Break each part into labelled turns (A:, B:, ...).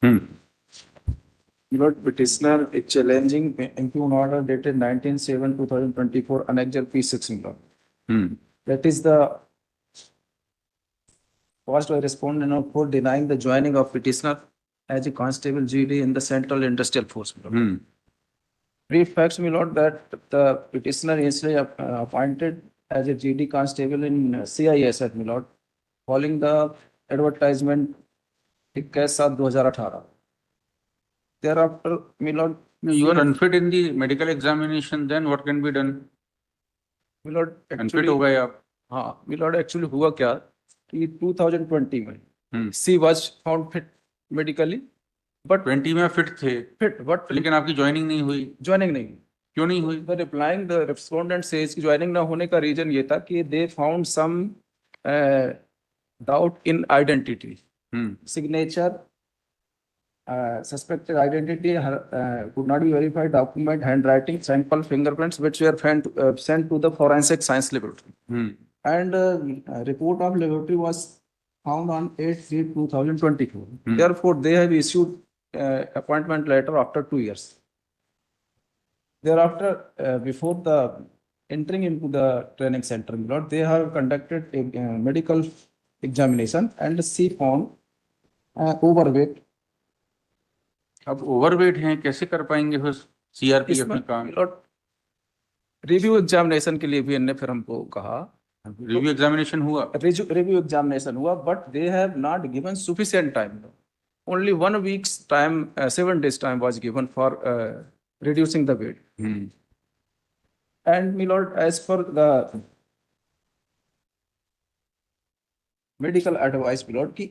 A: Hmm
B: Petitioner is challenging impugned order dated 19/7/2024 Annexure P6
A: hmm
B: That is the caused by respondent for denying the joining of petitioner as a constable GD in the Central Industrial Force.
A: Hmm
B: Brief facts, my lord, that the petitioner initially appointed as a GD constable in CISF, my lord, following the advertisement 21/7/2018. Thereafter, my lord,
A: No, you are unfit in the medical examination, then what can be done?
B: my lord,
A: unfit
B: actually,
A: हो गए आप।
B: हाँ, my lord, actually हुआ क्या कि 2020 में
A: हम्म
B: she was found fit medically, but
A: 20 में fit थे,
B: fit, but
A: लेकिन आपकी ज्वाइनिंग नहीं हुई।
B: joining नहीं.
A: क्यों नहीं हुई?
B: The replying the respondent says कि joining ना होने का reason ये था कि they found some doubt in identity, signature, suspected identity could not be verified, document, handwriting, sample, fingerprints, which were sent to the forensic science laboratory. And report of laboratory was found on 8/3/2024. Therefore, they have issued appointment letter after 2 years. Thereafter, before the entering into the training center, my lord, they have conducted a medical examination and she found overweight.
A: अब overweight हैं, कैसे कर पाएंगे फिर CRPF में काम?
B: Review examination के लिए भी इनने फिर हमको कहा,
A: रिव्यू एग्जामिनेशन हुआ,
B: रिव्यू एग्जामिनेशन हुआ, but they have not given sufficient time. Only 1 week's time, 7 days time was given for reducing the weight. And my lord, as per the medical advice, my lord, कि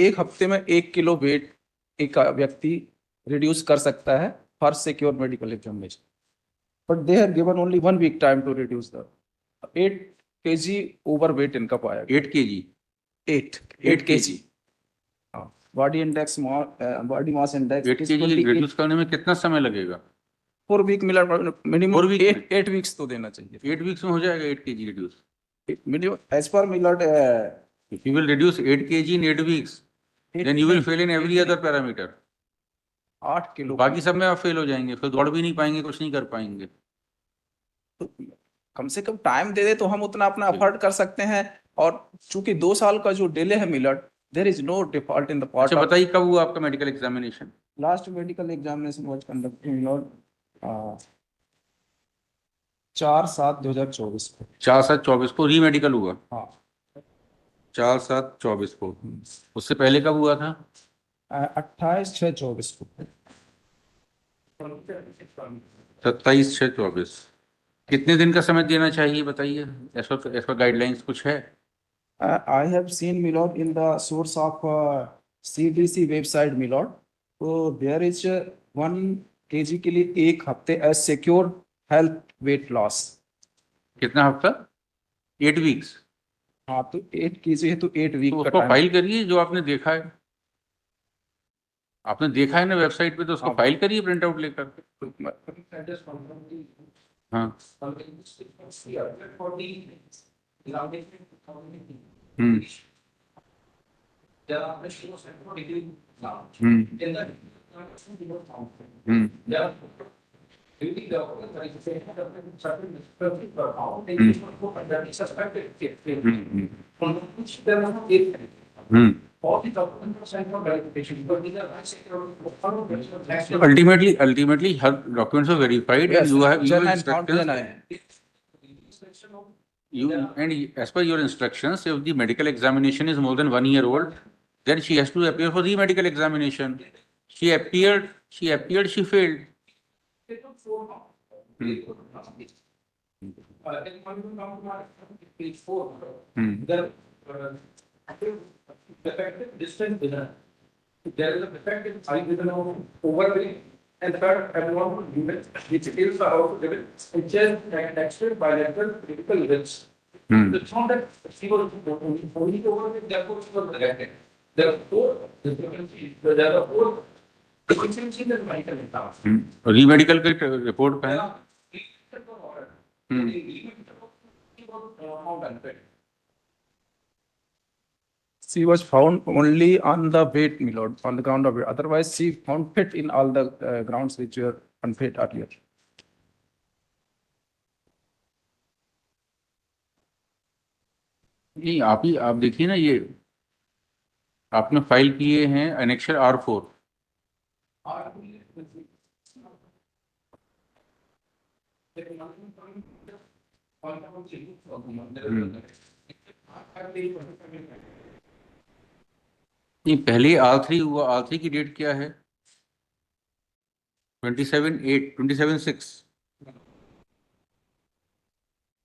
B: एक हफ्ते में 1 kilo weight एक व्यक्ति reduce कर सकता है for secure medical examination, but they have given only 1 week time to reduce the 8 kg over weight इनका पाया गया.
A: 8 kg,
B: 8 kg. Body index, body mass index
A: 8 kg reduce करने में कितना समय लगेगा?
B: 4 week मिनिमम
A: 4 week
B: 8 weeks तो देना चाहिए.
A: 8 weeks में हो जाएगा 8 kg रिड्यूस?
B: मिनिमम एज पर my lord,
A: if you will reduce 8 kg in 8 weeks, then you will fail in every other parameter.
B: 8 kilo
A: बाकी सब में आप फेल हो जाएंगे, फिर दौड़ भी नहीं पाएंगे, कुछ नहीं कर पाएंगे.
B: तो कम से कम टाइम दे दे तो हम उतना अपना अफोर्ड कर सकते हैं. और चूंकि 2 साल का जो डिले है milord, there is no default in the part.
A: अच्छा बताइए, कब हुआ आपका medical examination?
B: Last medical examination was conducted milord 4/7/2024 को.
A: 4/7/24 को री मेडिकल हुआ?
B: हाँ.
A: 4/7/24 को. उससे पहले कब हुआ था?
B: 28/6/24 को.
A: 27/6/24. कितने दिन का समय देना चाहिए बताइए, ऐसा गाइडलाइंस कुछ है?
B: I have seen Milord in the source of CDC website Milord. So there is 1 kg के लिए 1 हफ्ते as secure health weight loss.
A: कितना हफ्ता? 8 weeks.
B: हाँ, तो 8 kg है तो 8 week
A: तो
B: का
A: उसको
B: टाइम.
A: फाइल करिए, जो आपने देखा है. आपने देखा है ना वेबसाइट पे, तो उसको फाइल करिए प्रिंट आउट लेकर. हाँ. Ultimately, her documents are verified, and you have your instructions. And as per your instructions, if the medical examination is more than 1 year old, then she has to appear for the medical examination. She appeared, she failed.
B: Effective distance dinner. There is a effective height within overweight and third abnormal unit, which is about which is textured bilateral critical events. It's not that she was only overweight, therefore she was rejected. There are 4 discrepancies. There are 4 deficiencies in medical exam.
A: री-मेडिकल के report पे है.
B: She was found only on the bed, my lord, on the ground of it. Otherwise, she found fit in all the grounds which were unfit earlier.
A: नहीं, आप देखिए ना, ये आपने file किए हैं एनेक्शर R4। नहीं, पहले R3 हुआ, R3 की डेट क्या है? 27/8, 27/6।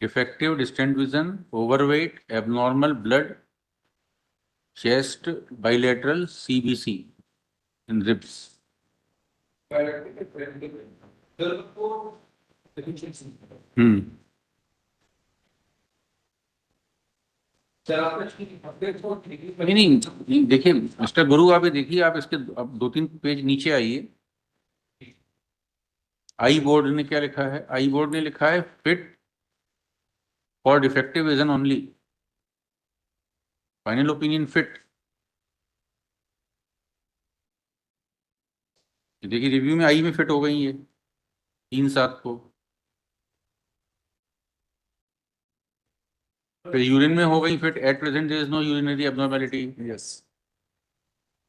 A: Defective distant vision, overweight, abnormal blood, chest, bilateral CBC इन रिब्स। हम्म नहीं नहीं नहीं, देखिए मिस्टर गुरु, आप ये देखिए, आप इसके अब 2-3 पेज नीचे आइए। आई बोर्ड ने क्या लिखा है? आई बोर्ड ने लिखा है fit for defective vision only, final opinion fit. देखिए रिव्यू में आई में फिट हो गई है 3/7 को, फिर यूरिन में हो गई fit, at present there is no urinary abnormality.
B: Yes.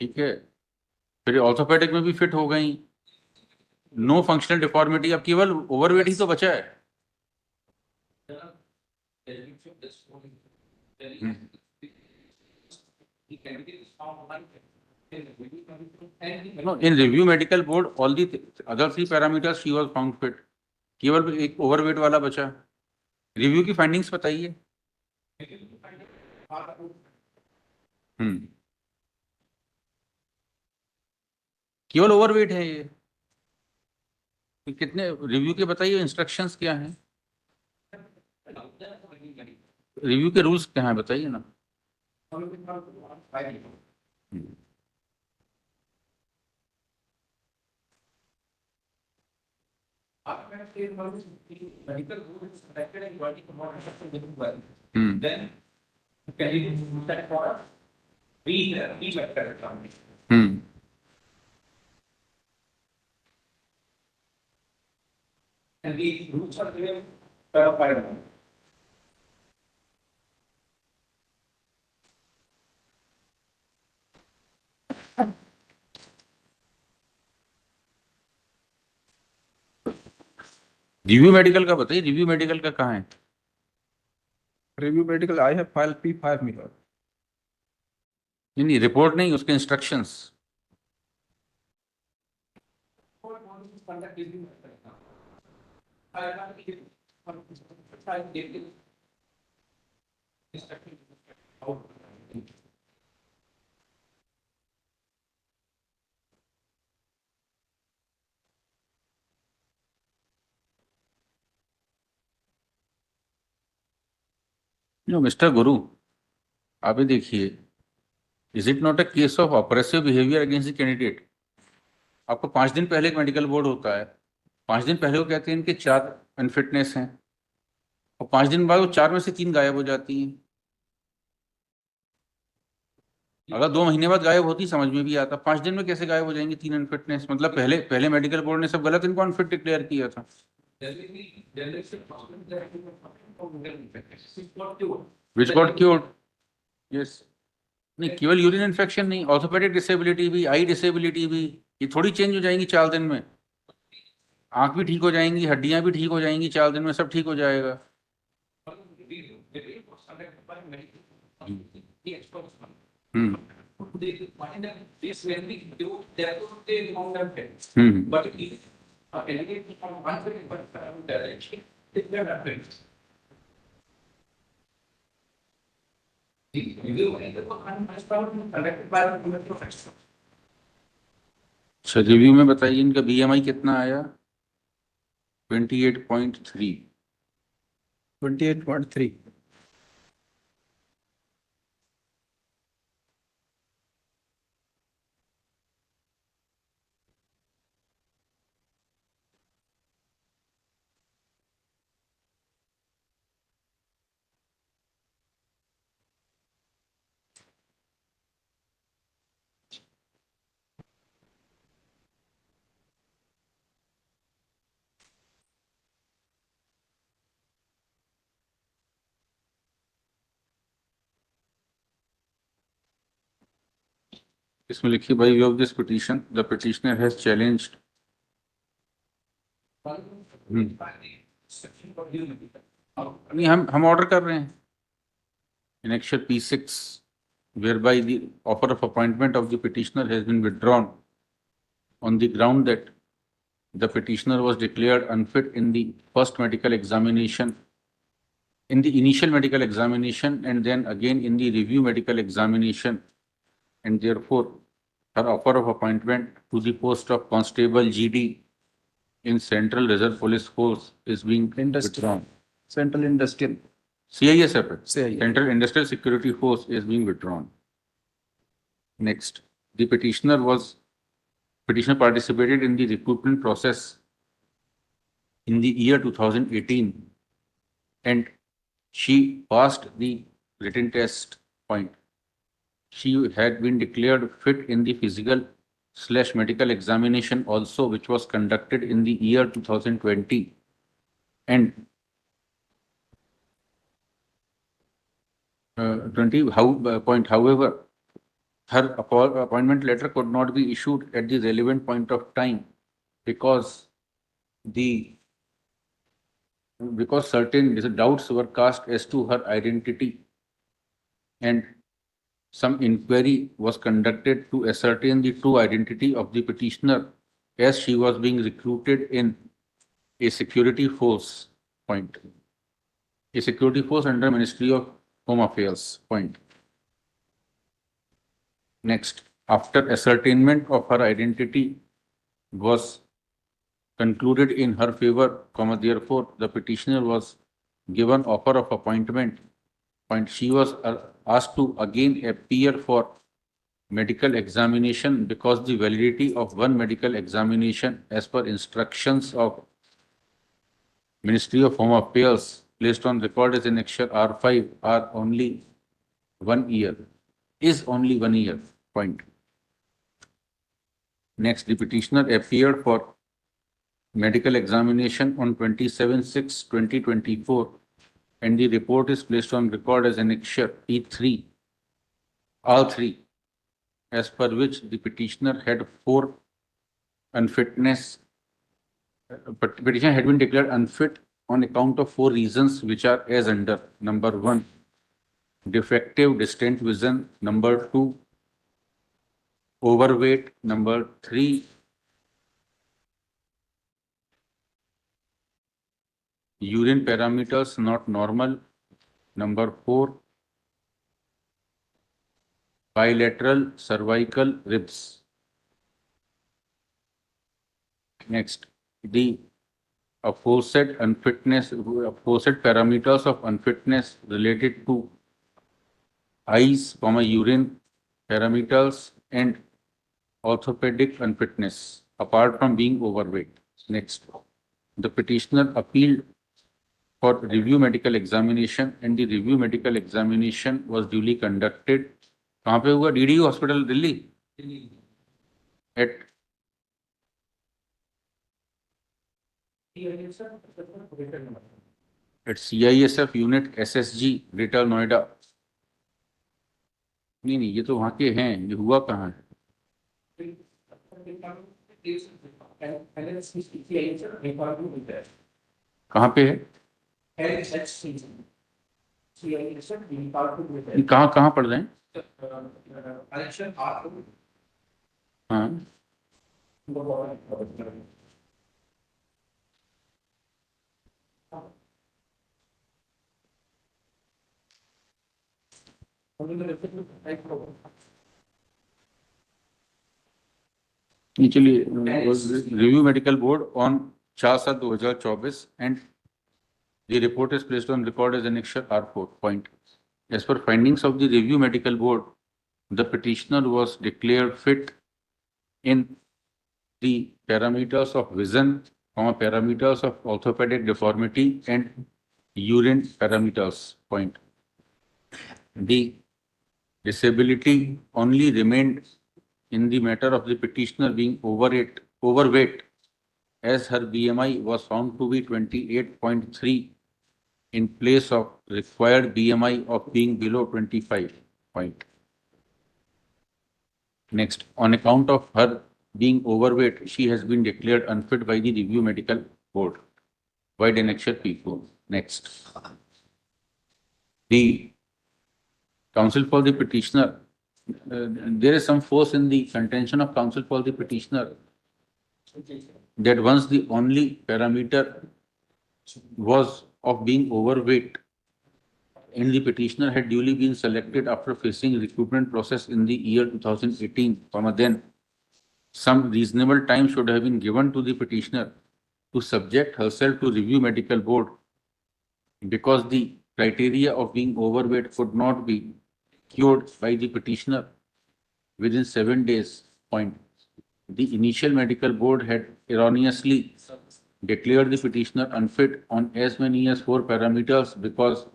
A: ठीक है, फिर ऑर्थोपेडिक में भी फिट हो गई, नो फंक्शनल डिफॉर्मिटी। अब केवल ओवरवेट ही तो बचा है। In review medical board all the other 3 parameters she was found fit, केवल एक ओवरवेट वाला बचा। रिव्यू की फाइंडिंग्स बताइए। हम्म केवल ओवरवेट है ये। कितने रिव्यू के बताइए, इंस्ट्रक्शंस क्या हैं, रिव्यू के रूल्स क्या हैं बताइए ना। हम्म। हम्म
B: Then can you do that for us? We better come.
A: Hmm
B: And the rules are given by the.
A: Review medical का बताइए, रिव्यू मेडिकल का कहाँ है?
B: Review medical, I have filed P5, my lord.
A: नहीं नहीं, रिपोर्ट नहीं, उसके instructions. No mister गुरु, आप ये देखिए, is it not a case of oppressive behaviour against the candidate? आपको 5 दिन पहले एक मेडिकल बोर्ड होता है, 5 दिन पहले वो कहते हैं इनके 4 अनफिटनेस हैं, और 5 दिन बाद वो 4 में से 3 गायब हो जाती हैं। अगर 2 महीने बाद गायब होती समझ में भी आता, 5 दिन में कैसे गायब हो जाएंगे 3 अनफिटनेस? मतलब पहले पहले मेडिकल बोर्ड ने सब गलत इनको अनफिट डिक्लेयर किया था। Which got cured. यस। नहीं, केवल यूरिन इन्फेक्शन नहीं, ऑर्थोपेडिक डिसेबिलिटी भी, आई डिसेबिलिटी भी, ये थोड़ी चेंज हो जाएंगी 4 दिन में। आंख भी ठीक हो जाएंगी, हड्डियां भी ठीक हो जाएंगी 4 दिन में, सब ठीक हो जाएगा। हम्म हम्म
B: But if a candidate from one direction, it can happen. The review and the conducted by the human professional.
A: अच्छा, रिव्यू में बताइए इनका BMI कितना आया? 28.3।
B: 28.3.
A: इसमें लिखिए by way of this petition the petitioner has challenged नहीं हम ऑर्डर कर रहे हैं annexure P6 whereby the offer of appointment of the petitioner has been withdrawn on the ground that the petitioner was declared unfit in the first medical examination, in the initial medical examination, and then again in the review medical examination, and therefore her offer of appointment to the post of Constable GD in Central Reserve Police Force is being withdrawn.
C: Central Industrial.
A: CISF,
C: CISF.
A: Central Industrial Security Force is being withdrawn. Next, the petitioner participated in the recruitment process in the year 2018 and she passed the written test point. She had been declared fit in the physical/medical examination also, which was conducted in the year 2020 and 20. However, her appointment letter could not be issued at the relevant point of time because certain doubts were cast as to her identity and some inquiry was conducted to ascertain the true identity of the petitioner as she was being recruited in a security force point. A security force under Ministry of Home Affairs point. Next, after ascertainment of her identity was concluded in her favor, therefore the petitioner was given offer of appointment. She was asked to again appear for medical examination because the validity of one medical examination as per instructions of Ministry of Home Affairs placed on record as annexure R5 are only 1 year, is only 1 year, point. Next, the petitioner appeared for medical examination on 27/6/2024 and the report is placed on record as annexure E3, all three, as per which the petitioner had four unfitness. Petitioner had been declared unfit on account of 4 reasons, which are as under. Number 1, defective distant vision. Number 2, overweight. Number 3, urine parameters not normal. Number 4, bilateral cervical ribs. Next, the aforesaid parameters of unfitness related to eyes, urine parameters and orthopedic unfitness apart from being overweight. Next, the petitioner appealed for review medical examination and the review medical examination was duly conducted. कहाँ पे हुआ? DDU Hospital, Delhi. At CISF unit SSG, Greater Noida. नहीं, ये तो वहाँ के हैं, ये हुआ कहाँ है? कहाँ पे है? कहाँ पढ़ रहे हैं? हाँ, चलिए, review medical board on 4/7/2024 and the report is placed on record as annexure R4. Point. As per findings of the review medical board, the petitioner was declared fit in the parameters of vision, parameters of orthopedic deformity and urine parameters. Point. The disability only remained in the matter of the petitioner being overweight, as her BMI was found to be 28.3 in place of required BMI of being below 25. Point. Next, on account of her being overweight, she has been declared unfit by the Review Medical Board. Wide annexure P4. Next. The counsel for the petitioner, there is some force in the contention of counsel for the petitioner that once the only parameter was of being overweight and the petitioner had duly been selected after facing recruitment process in the year 2018, then some reasonable time should have been given to the petitioner to subject herself to Review Medical Board because the criteria of being overweight could not be cured by the petitioner within 7 days. Point. The initial medical board had erroneously declared the petitioner unfit on as many as 4 parameters because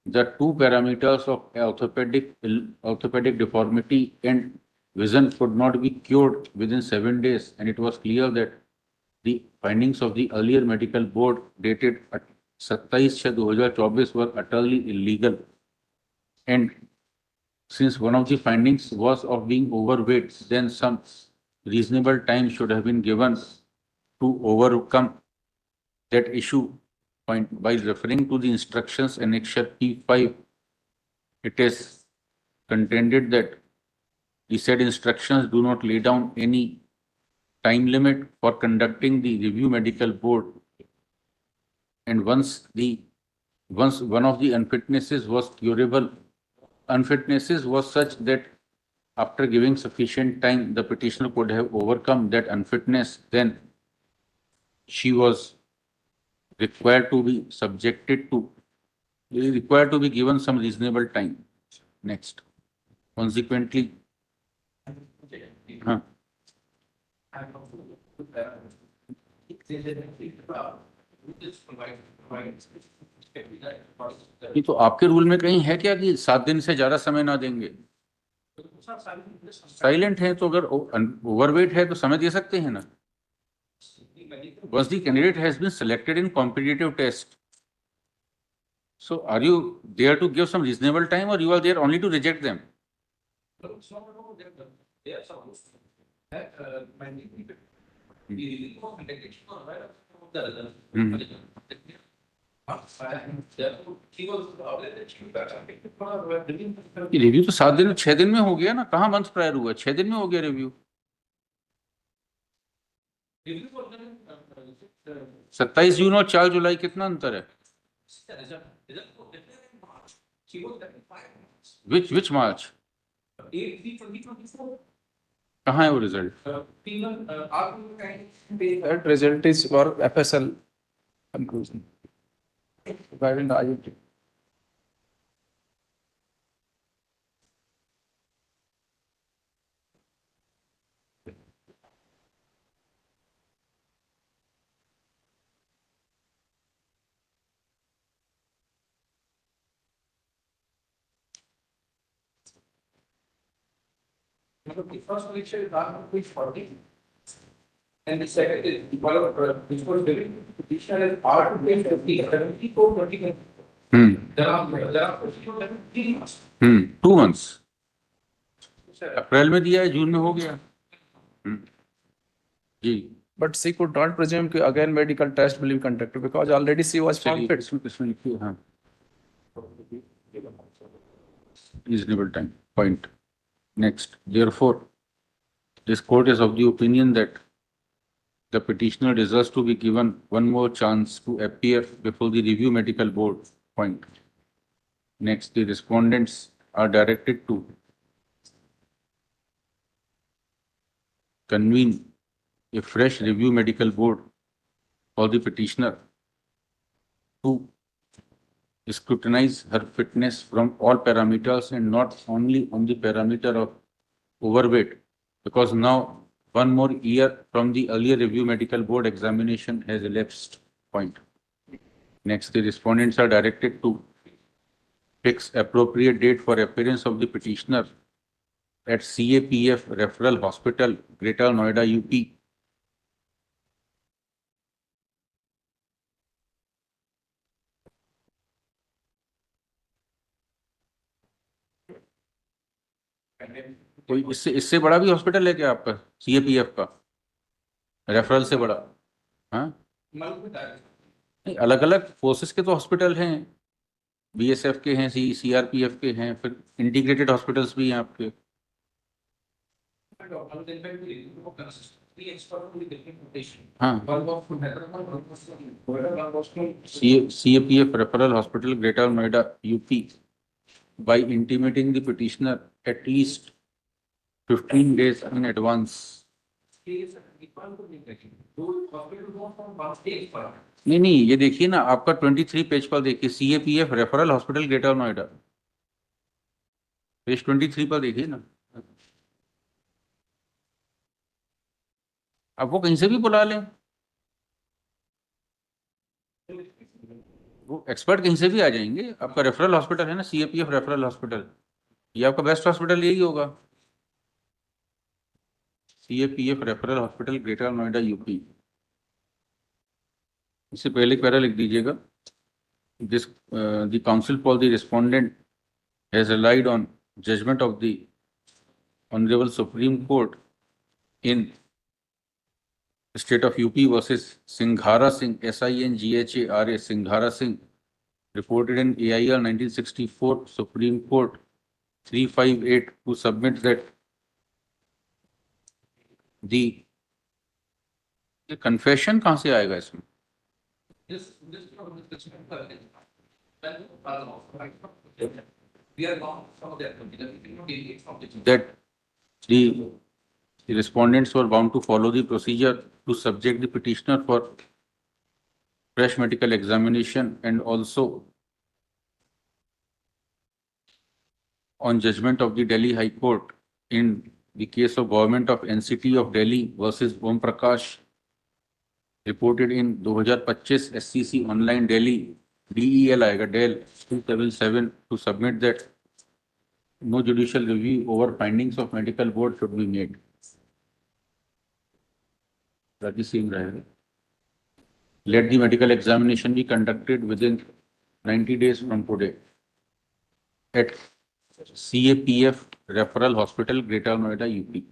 A: the 2 parameters of orthopedic deformity and vision could not be cured within 7 days, and it was clear that the findings of the earlier medical board dated 27/6/2024 were utterly illegal. And since one of the findings was of being overweight, then some reasonable time should have been given to overcome that issue. Point. By referring to the instructions annexure P5, it is contended that the said instructions do not lay down any time limit for conducting the Review Medical Board. And once one of the unfitnesses was curable, unfitnesses was such that after giving sufficient time, the petitioner could have overcome that unfitness, then she was required to be given some reasonable time. Next. Consequently, ये तो आपके rule में कहीं है क्या कि 7 दिन से ज्यादा समय ना देंगे? साइलेंट है तो अगर ओवरवेट है तो समय दे सकते हैं ना? Once the candidate has been selected in competitive test, so are you there to give some reasonable time, or you are there only to reject them? Review तो 7 दिन 6 दिन में हो गया ना, कहाँ मंथ प्रायर हुआ? 6 दिन में हो गया रिव्यू। 27 जून और 4 जुलाई कितना अंतर है? Which March? कहाँ है वो result?
B: That result is for FSL conclusion. Regarding the IUT. The first picture is not page 40. And the second is, which was given to petitioner is R to page 50, 74, 20. There are 3 months.
A: 2 months. अप्रैल में दिया है, जून में हो गया। जी।
B: But she could not presume कि again medical test will be conducted because already she was found fit.
A: इसमें लिखिए, हाँ। Reasonable time. Point. Next. Therefore, this court is of the opinion that the petitioner deserves to be given one more chance to appear before the Review Medical Board. Point. Next, the respondents are directed to convene a fresh Review Medical Board for the petitioner to scrutinize her fitness from all parameters and not only on the parameter of overweight, because now one more year from the earlier Review Medical Board examination has elapsed. Point. Next, the respondents are directed to fix appropriate date for appearance of the petitioner at CAPF Referral Hospital, Greater Noida, UP. कोई इससे इससे बड़ा भी hospital है क्या आपका CAPF का, referral से बड़ा? हाँ, नहीं, अलग अलग फोर्सेस के तो हॉस्पिटल हैं, बीएसएफ के हैं, सीआरपीएफ के हैं, फिर इंटीग्रेटेड हॉस्पिटल्स भी हैं आपके। हाँ, CAPF referral hospital Greater Noida UP by intimating the petitioner at least 15 days in advance. नहीं, ये देखिए ना, आपका 23 पेज पर देखिए, CAPF referral hospital Greater Noida, page 23 पर देखिए ना। अब वो कहीं से भी बुला लें, वो एक्सपर्ट कहीं से भी आ जाएंगे। आपका रेफरल हॉस्पिटल है ना, CAPF रेफरल हॉस्पिटल, ये आपका बेस्ट हॉस्पिटल यही होगा, CAPF referral hospital Greater Noida UP. इससे पहले पैरा लिख दीजिएगा, this the council for the respondent has relied on judgment of the honourable Supreme Court in State of UP versus Singhara Singh, SINGHARA, Singhara Singh, reported in AIR 1964, Supreme Court 358, to submit that the confession कहाँ से आएगा इसमें? That the respondents were bound to follow the procedure to subject the petitioner for fresh medical examination, and also on judgment of the Delhi High Court in the case of Government of NCT of Delhi versus Om Prakash, reported in 2025 SCC online Delhi, DEL आएगा, DEL 277, to submit that no judicial review over findings of medical board should be made. That is same रहेगा. Let the medical examination be conducted within 90 days from today at CAPF Referral Hospital, Greater Noida, UP.